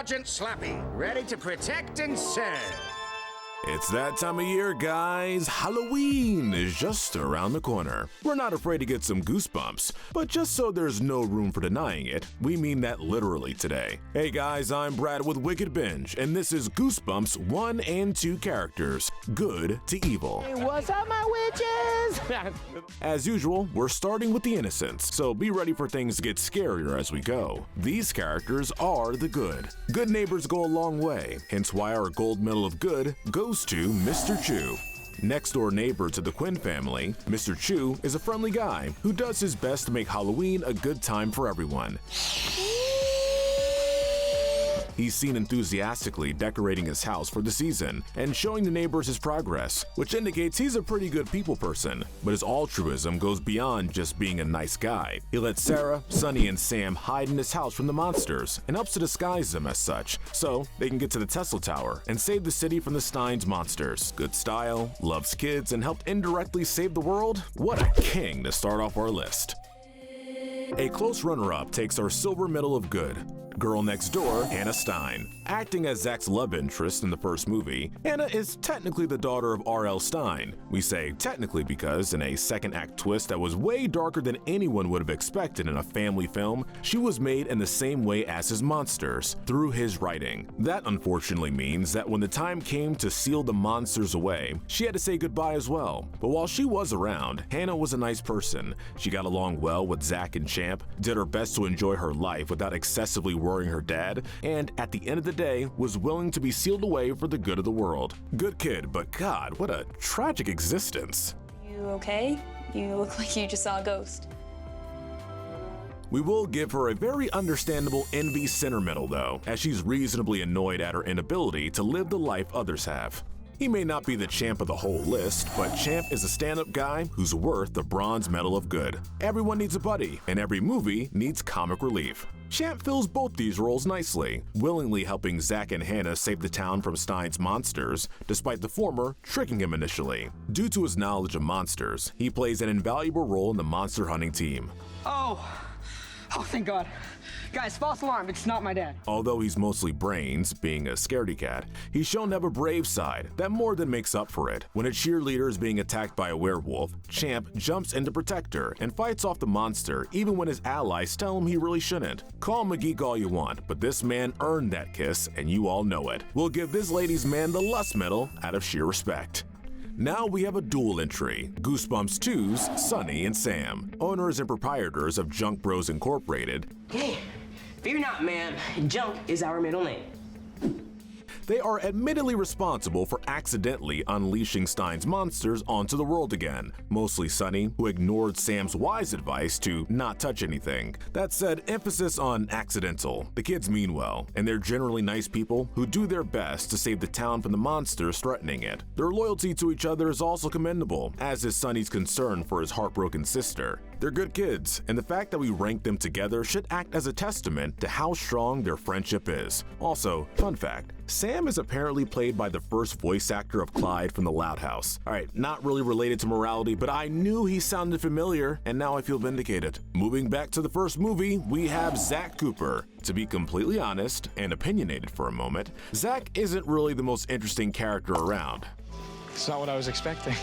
Sergeant Slappy, ready to protect and serve. It's that time of year, guys. Halloween is just around the corner. We're not afraid to get some goosebumps, but just so there's no room for denying it, we mean that literally today. Hey guys, I'm Brad with Wicked Binge, and this is Goosebumps 1 and 2 characters, good to evil. Hey, what's up, my witches? As usual, we're starting with the innocents, so be ready for things to get scarier as we go. These characters are the good. Good neighbors go a long way, hence why our gold medal of good goes to Mr. Chu. Next door neighbor to the Quinn family, Mr. Chu is a friendly guy who does his best to make Halloween a good time for everyone. He's seen enthusiastically decorating his house for the season and showing the neighbors his progress, which indicates he's a pretty good people person, but his altruism goes beyond just being a nice guy. He lets Sarah, Sunny, and Sam hide in his house from the monsters and helps to disguise them as such, so they can get to the Tesla Tower and save the city from the Stein's monsters. Good style, loves kids, and helped indirectly save the world? What a king to start off our list. A close runner-up takes our silver medal of good. Girl next door, Hannah Stein. Acting as Zach's love interest in the first movie, Hannah is technically the daughter of R.L. Stein. We say technically because in a second act twist that was way darker than anyone would have expected in a family film, she was made in the same way as his monsters, through his writing. That unfortunately means that when the time came to seal the monsters away, she had to say goodbye as well. But while she was around, Hannah was a nice person. She got along well with Zach and Champ, did her best to enjoy her life without excessively worrying her dad, and at the end of the day was willing to be sealed away for the good of the world. Good kid, but God, what a tragic existence. You okay? You look like you just saw a ghost. We will give her a very understandable envy center medal though, as she's reasonably annoyed at her inability to live the life others have. He may not be the champ of the whole list, but Champ is a stand-up guy who's worth the bronze medal of good. Everyone needs a buddy, and every movie needs comic relief. Champ fills both these roles nicely, willingly helping Zach and Hannah save the town from Stein's monsters, despite the former tricking him initially. Due to his knowledge of monsters, he plays an invaluable role in the monster hunting team. Oh, thank God. Guys, false alarm, it's not my dad. Although he's mostly brains, being a scaredy cat, he's shown to have a brave side that more than makes up for it. When a cheerleader is being attacked by a werewolf, Champ jumps in to protect her and fights off the monster even when his allies tell him he really shouldn't. Call him a geek all you want, but this man earned that kiss and you all know it. We'll give this ladies' man the Lust medal out of sheer respect. Now we have a dual entry, Goosebumps 2's Sunny and Sam, owners and proprietors of Junk Bros Incorporated. Hey, fear not, ma'am. Junk is our middle name. They are admittedly responsible for accidentally unleashing Stein's monsters onto the world again, mostly Sunny, who ignored Sam's wise advice to not touch anything. That said, emphasis on accidental. The kids mean well, and they're generally nice people who do their best to save the town from the monsters threatening it. Their loyalty to each other is also commendable, as is Sunny's concern for his heartbroken sister. They're good kids, and the fact that we rank them together should act as a testament to how strong their friendship is. Also, fun fact, Sam is apparently played by the first voice actor of Clyde from The Loud House. Alright, not really related to morality, but I knew he sounded familiar, and now I feel vindicated. Moving back to the first movie, we have Zach Cooper. To be completely honest and opinionated for a moment, Zach isn't really the most interesting character around. It's not what I was expecting.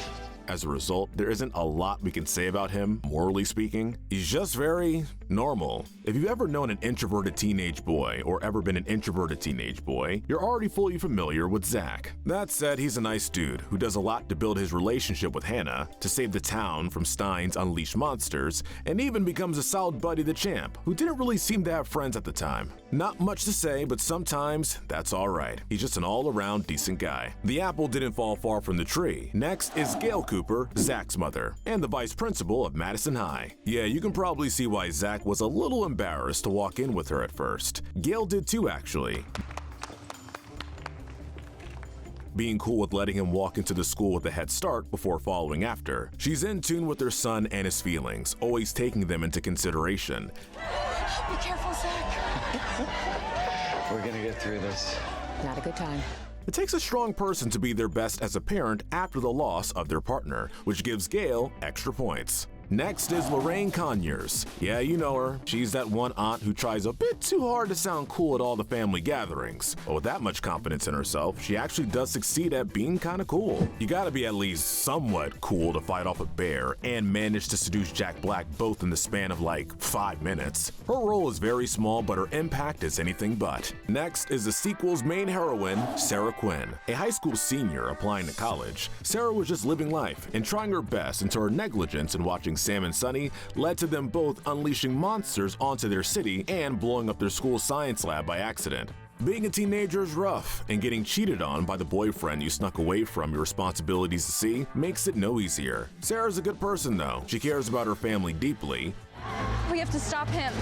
As a result, there isn't a lot we can say about him, morally speaking. He's just very normal. If you've ever known an introverted teenage boy or ever been an introverted teenage boy, you're already fully familiar with Zach. That said, he's a nice dude who does a lot to build his relationship with Hannah, to save the town from Stein's unleashed monsters, and even becomes a solid buddy to Champ, who didn't really seem to have friends at the time. Not much to say, but sometimes that's alright. He's just an all-around decent guy. The apple didn't fall far from the tree. Next is Gail Cooper, Zach's mother, and the vice principal of Madison High. Yeah, you can probably see why Zach was a little embarrassed to walk in with her at first. Gail did too, actually. Being cool with letting him walk into the school with a head start before following after. She's in tune with her son and his feelings, always taking them into consideration. Be careful, Zach. We're gonna get through this. Not a good time. It takes a strong person to be their best as a parent after the loss of their partner, which gives Gail extra points. Next is Lorraine Conyers. Yeah, you know her. She's that one aunt who tries a bit too hard to sound cool at all the family gatherings. But with that much confidence in herself, she actually does succeed at being kinda cool. You gotta be at least somewhat cool to fight off a bear and manage to seduce Jack Black both in the span of like 5 minutes. Her role is very small, but her impact is anything but. Next is the sequel's main heroine, Sarah Quinn. A high school senior applying to college, Sarah was just living life and trying her best until her negligence in watching Sam and Sonny led to them both unleashing monsters onto their city and blowing up their school science lab by accident. Being a teenager is rough, and getting cheated on by the boyfriend you snuck away from your responsibilities to see makes it no easier. Sarah's a good person though. She cares about her family deeply. We have to stop him.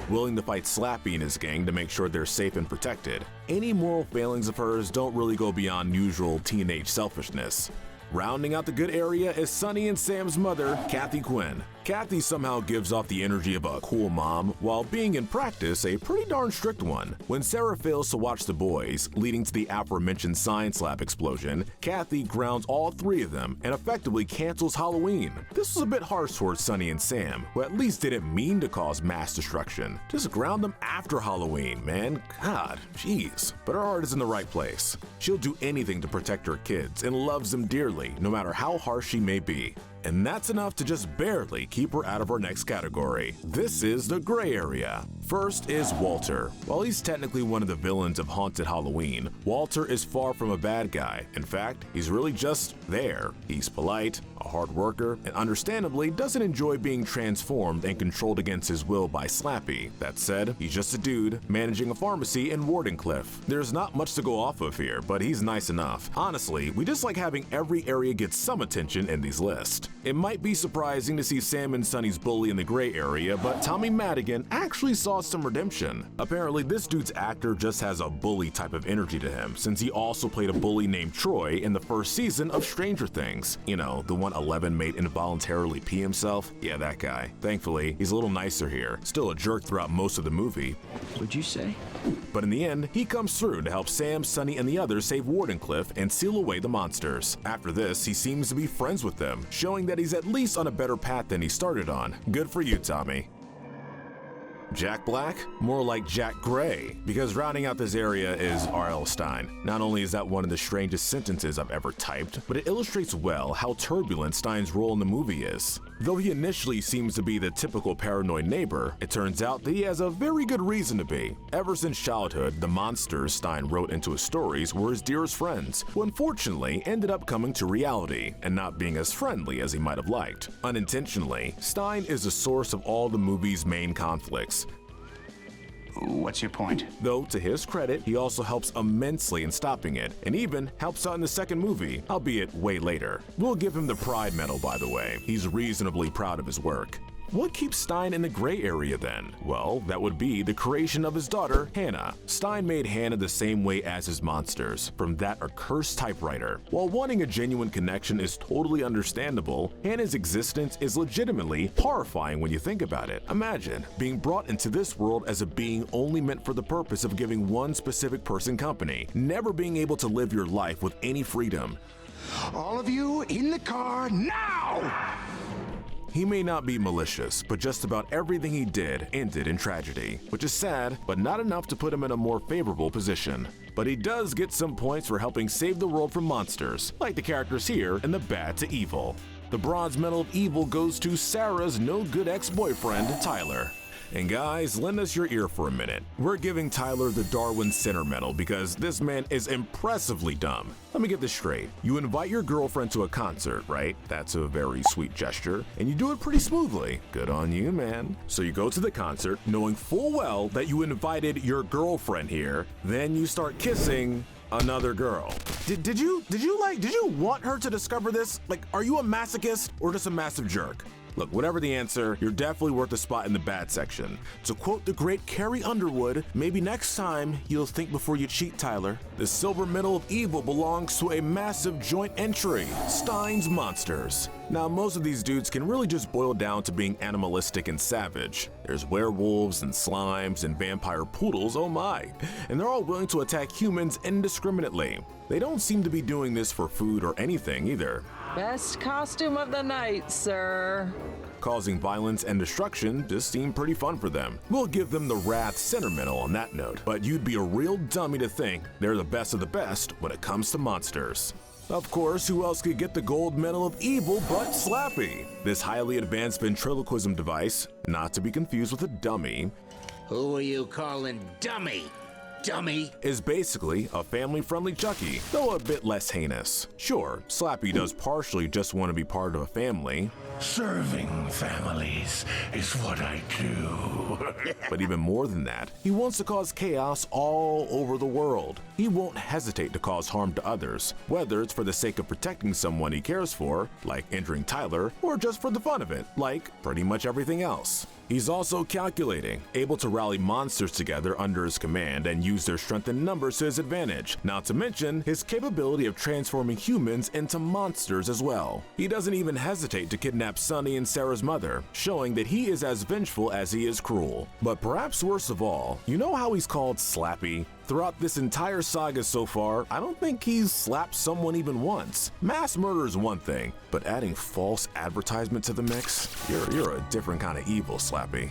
Willing to fight Slappy and his gang to make sure they're safe and protected. Any moral failings of hers don't really go beyond usual teenage selfishness. Rounding out the good area is Sonny and Sam's mother, Kathy Quinn. Kathy somehow gives off the energy of a cool mom, while being in practice a pretty darn strict one. When Sarah fails to watch the boys, leading to the aforementioned science lab explosion, Kathy grounds all 3 of them and effectively cancels Halloween. This was a bit harsh towards Sonny and Sam, who at least didn't mean to cause mass destruction. Just ground them after Halloween, man. God, jeez. But her heart is in the right place. She'll do anything to protect her kids and loves them dearly, no matter how harsh she may be. And that's enough to just barely keep her out of our next category. This is the gray area. First is Walter. While he's technically one of the villains of Haunted Halloween, Walter is far from a bad guy. In fact, he's really just there. He's polite, a hard worker, and understandably doesn't enjoy being transformed and controlled against his will by Slappy. That said, he's just a dude managing a pharmacy in Wardenclyffe. There's not much to go off of here, but he's nice enough. Honestly, we just like having every area get some attention in these lists. It might be surprising to see Sam and Sonny's bully in the gray area, but Tommy Madigan actually saw some redemption. Apparently, this dude's actor just has a bully type of energy to him, since he also played a bully named Troy in the first season of Stranger Things. You know, the one Eleven made involuntarily pee himself? Yeah, that guy. Thankfully, he's a little nicer here. Still a jerk throughout most of the movie. What'd you say? But in the end, he comes through to help Sam, Sonny, and the others save Wardenclyffe and seal away the monsters. After this, he seems to be friends with them, showing that he's at least on a better path than he started on. Good for you, Tommy. Jack Black? More like Jack Gray, because rounding out this area is R.L. Stine. Not only is that one of the strangest sentences I've ever typed, but it illustrates well how turbulent Stine's role in the movie is. Though he initially seems to be the typical paranoid neighbor, it turns out that he has a very good reason to be. Ever since childhood, the monsters Stine wrote into his stories were his dearest friends, who unfortunately ended up coming to reality and not being as friendly as he might have liked. Unintentionally, Stine is the source of all the movie's main conflicts. What's your point? Though, to his credit, he also helps immensely in stopping it, and even helps out in the second movie, albeit way later. We'll give him the Pride Medal, by the way. He's reasonably proud of his work. What keeps Stine in the gray area then? Well, that would be the creation of his daughter, Hannah. Stine made Hannah the same way as his monsters, from that accursed typewriter. While wanting a genuine connection is totally understandable, Hannah's existence is legitimately horrifying when you think about it. Imagine being brought into this world as a being only meant for the purpose of giving one specific person company, never being able to live your life with any freedom. All of you in the car now! He may not be malicious, but just about everything he did ended in tragedy, which is sad, but not enough to put him in a more favorable position. But he does get some points for helping save the world from monsters, like the characters here in the Bad to Evil. The Bronze Medal of Evil goes to Sarah's no-good ex-boyfriend, Tyler. And guys, lend us your ear for a minute. We're giving Tyler the Darwin Center Medal because this man is impressively dumb. Let me get this straight. You invite your girlfriend to a concert, right? That's a very sweet gesture, and you do it pretty smoothly. Good on you, man. So you go to the concert knowing full well that you invited your girlfriend here, then you start kissing another girl. Did you want her to discover this? Like, are you a masochist or just a massive jerk? Look, whatever the answer, you're definitely worth a spot in the bad section. To quote the great Carrie Underwood, maybe next time you'll think before you cheat, Tyler. The Silver Medal of Evil belongs to a massive joint entry, Stine's Monsters. Now, most of these dudes can really just boil down to being animalistic and savage. There's werewolves and slimes and vampire poodles, oh my. And they're all willing to attack humans indiscriminately. They don't seem to be doing this for food or anything either. Best costume of the night, sir. causing violence and destruction just seem pretty fun for them. We'll give them the Wrath Sentimental on that note, but you'd be a real dummy to think they're the best of the best when it comes to monsters. Of course, who else could get the gold medal of evil but Slappy? This highly advanced ventriloquism device, not to be confused with a dummy, Who are you calling dummy? Dummy? is basically a family-friendly Chucky, though a bit less heinous. Sure, Slappy does partially just want to be part of a family, Serving families is what I do. but even more than that, he wants to cause chaos all over the world. He won't hesitate to cause harm to others, whether it's for the sake of protecting someone he cares for, like injuring Tyler, or just for the fun of it, like pretty much everything else. He's also calculating, able to rally monsters together under his command and use their strength in numbers to his advantage, not to mention his capability of transforming humans into monsters as well. He doesn't even hesitate to kidnap Sunny and Sarah's mother, showing that he is as vengeful as he is cruel. But perhaps worst of all, you know how he's called Slappy? Throughout this entire saga so far, I don't think he's slapped someone even once. Mass murder is one thing, but adding false advertisement to the mix? You're a different kind of evil, Slappy.